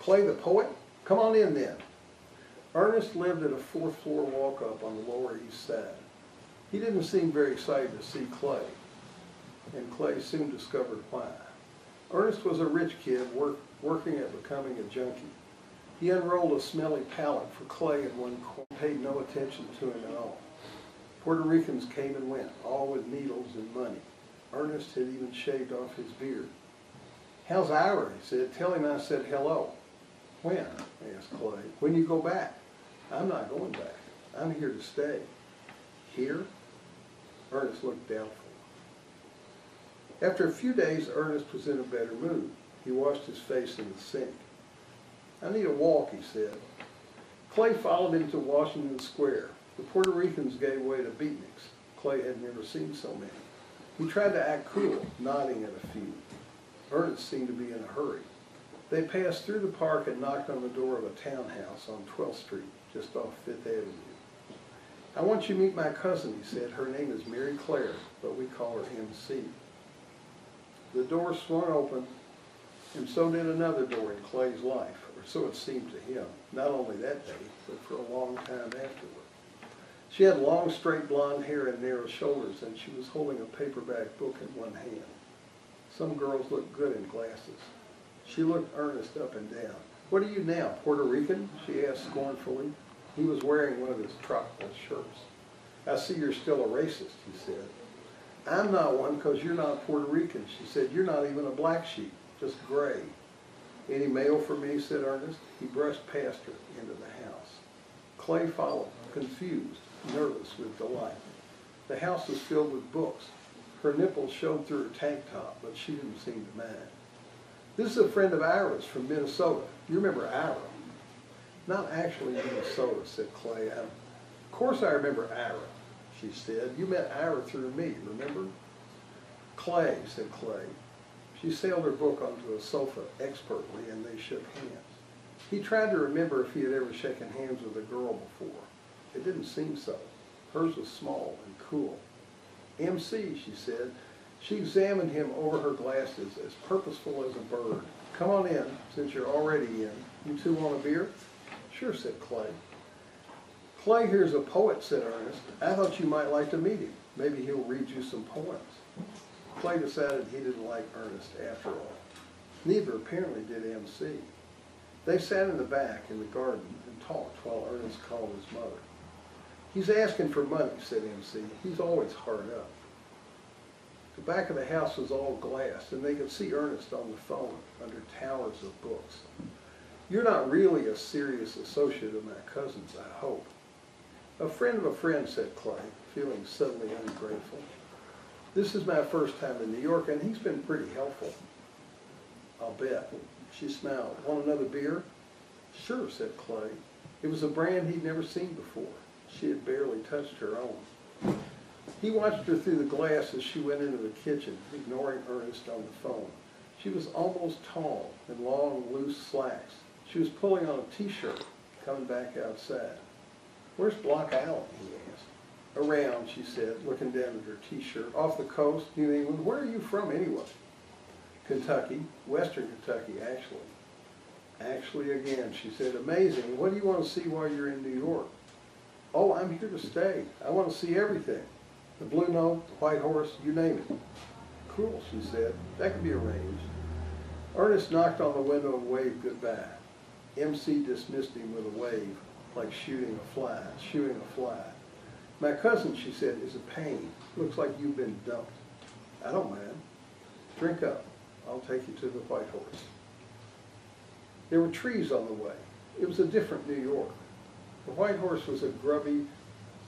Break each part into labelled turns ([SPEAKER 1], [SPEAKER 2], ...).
[SPEAKER 1] Clay the poet? Come on in then. Ernest lived at a fourth-floor walk-up on the Lower East Side. He didn't seem very excited to see Clay, and Clay soon discovered why. Ernest was a rich kid working at becoming a junkie. He unrolled a smelly pallet for Clay in one corner and paid no attention to him at all. Puerto Ricans came and went, all with needles and money. Ernest had even shaved off his beard. "How's Ira?" he said. "Tell him I said hello." "When?" asked Clay. "When you go back." "I'm not going back. I'm here to stay." "Here?" Ernest looked doubtful. After a few days, Ernest was in a better mood. He washed his face in the sink. "I need a walk," he said. Clay followed him to Washington Square. The Puerto Ricans gave way to beatniks. Clay had never seen so many. He tried to act cool, nodding at a few. Ernest seemed to be in a hurry. They passed through the park and knocked on the door of a townhouse on 12th Street, just off Fifth Avenue. "I want you to meet my cousin," he said. "Her name is Mary Claire, but we call her MC." The door swung open, and so did another door in Clay's life, or so it seemed to him, not only that day, but for a long time afterward. She had long, straight blonde hair and narrow shoulders, and she was holding a paperback book in one hand. Some girls look good in glasses. She looked Ernest up and down. "What are you now, Puerto Rican?" she asked scornfully. He was wearing one of his tropical shirts. "I see you're still a racist," he said. "I'm not one because you're not Puerto Rican," she said. "You're not even a black sheep, just gray." "Any mail for me?" said Ernest. He brushed past her into the house. Clay followed, confused, nervous with delight. The house was filled with books. Her nipples showed through her tank top, but she didn't seem to mind. "This is a friend of Ira's from Minnesota. You remember Ira?" "Not actually Minnesota," said Clay. "Of course I remember Ira," she said. "You met Ira through me, remember?" "Clay," said Clay. She sailed her book onto a sofa expertly, and they shook hands. He tried to remember if he had ever shaken hands with a girl before. It didn't seem so. Hers was small and cool. "MC," she said. She examined him over her glasses, as purposeful as a bird. "Come on in, since you're already in. You two want a beer?" "Sure," said Clay. "Clay here's a poet," said Ernest. "I thought you might like to meet him. Maybe he'll read you some poems." Clay decided he didn't like Ernest after all. Neither apparently did MC. They sat in the back in the garden and talked while Ernest called his mother. "He's asking for money," said MC. "He's always hard up." The back of the house was all glass, and they could see Ernest on the phone under towers of books. "You're not really a serious associate of my cousin's, I hope." "A friend of a friend," said Clay, feeling suddenly ungrateful. "This is my first time in New York, and he's been pretty helpful." "I'll bet." She smiled. "Want another beer?" "Sure," said Clay. It was a brand he'd never seen before. She had barely touched her own. He watched her through the glass as she went into the kitchen, ignoring Ernest on the phone. She was almost tall, in long, loose slacks. She was pulling on a T-shirt, coming back outside. "Where's Block Island?" he asked. "Around," she said, looking down at her T-shirt. "Off the coast, New England. Where are you from, anyway?" "Kentucky. Western Kentucky, actually." "Actually again," she said. "Amazing. What do you want to see while you're in New York?" "Oh, I'm here to stay. I want to see everything. The Blue Note, the White Horse, you name it." "Cool," she said. "That can be arranged." Ernest knocked on the window and waved goodbye. MC dismissed him with a wave, like shooting a fly. "My cousin," she said, "is a pain. Looks like you've been dumped." "I don't mind. Drink up. I'll take you to the White Horse." There were trees on the way. It was a different New York. The White Horse was a grubby,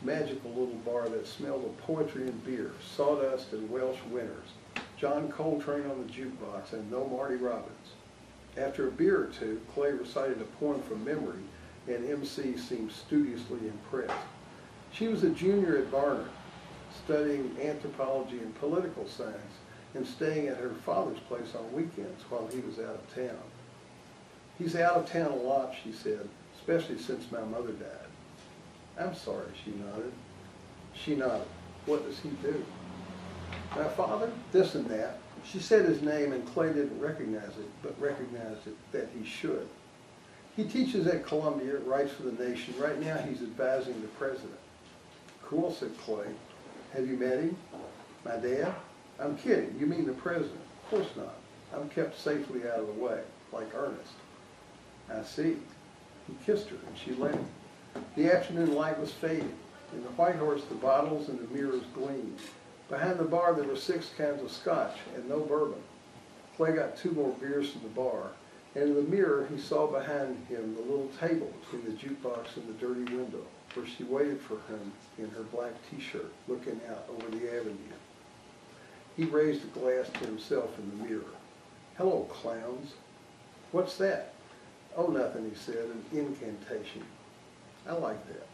[SPEAKER 1] magical little bar that smelled of poetry and beer, sawdust and Welsh winters, John Coltrane on the jukebox, and no Marty Robbins. After a beer or two, Clay recited a poem from memory, and MC seemed studiously impressed. She was a junior at Barnard, studying anthropology and political science, and staying at her father's place on weekends while he was out of town. "He's out of town a lot," she said, "especially since my mother died." "I'm sorry," she nodded. She nodded. "What does he do?" "My father? This and that." She said his name, and Clay didn't recognize it, but recognized it that he should. He teaches at Columbia, writes for The Nation. Right now he's advising the president. Cool, said Clay. Have you met him? My dad? I'm kidding. You mean the president? Of course not. I'm kept safely out of the way, like Ernest. I see. He kissed her, and she let him. The afternoon light was fading. In the White Horse, the bottles and the mirrors gleamed. Behind the bar, there were 6 cans of scotch and no bourbon. Clay got 2 more beers from the bar, and in the mirror, he saw behind him the little table between the jukebox and the dirty window, where she waited for him in her black t-shirt, looking out over the avenue. He raised a glass to himself in the mirror. Hello, clowns. What's that? Oh, nothing, he said, an incantation. I like that.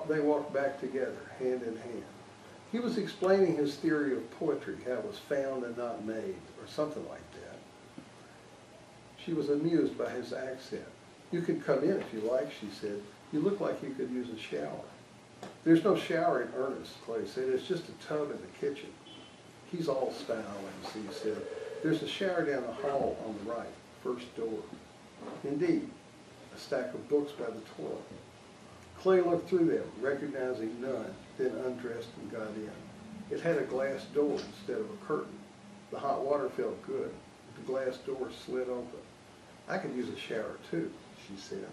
[SPEAKER 1] They walked back together, hand in hand. He was explaining his theory of poetry, how it was found and not made, or something like that. She was amused by his accent. You can come in if you like, she said. You look like you could use a shower. There's no shower in earnest, Clay said. It's just a tub in the kitchen. He's all style, he said. There's a shower down the hall on the right, first door. Indeed, a stack of books by the toilet. Clay looked through them, recognizing none, then undressed and got in. It had a glass door instead of a curtain. The hot water felt good. The glass door slid open. I could use a shower too, she said.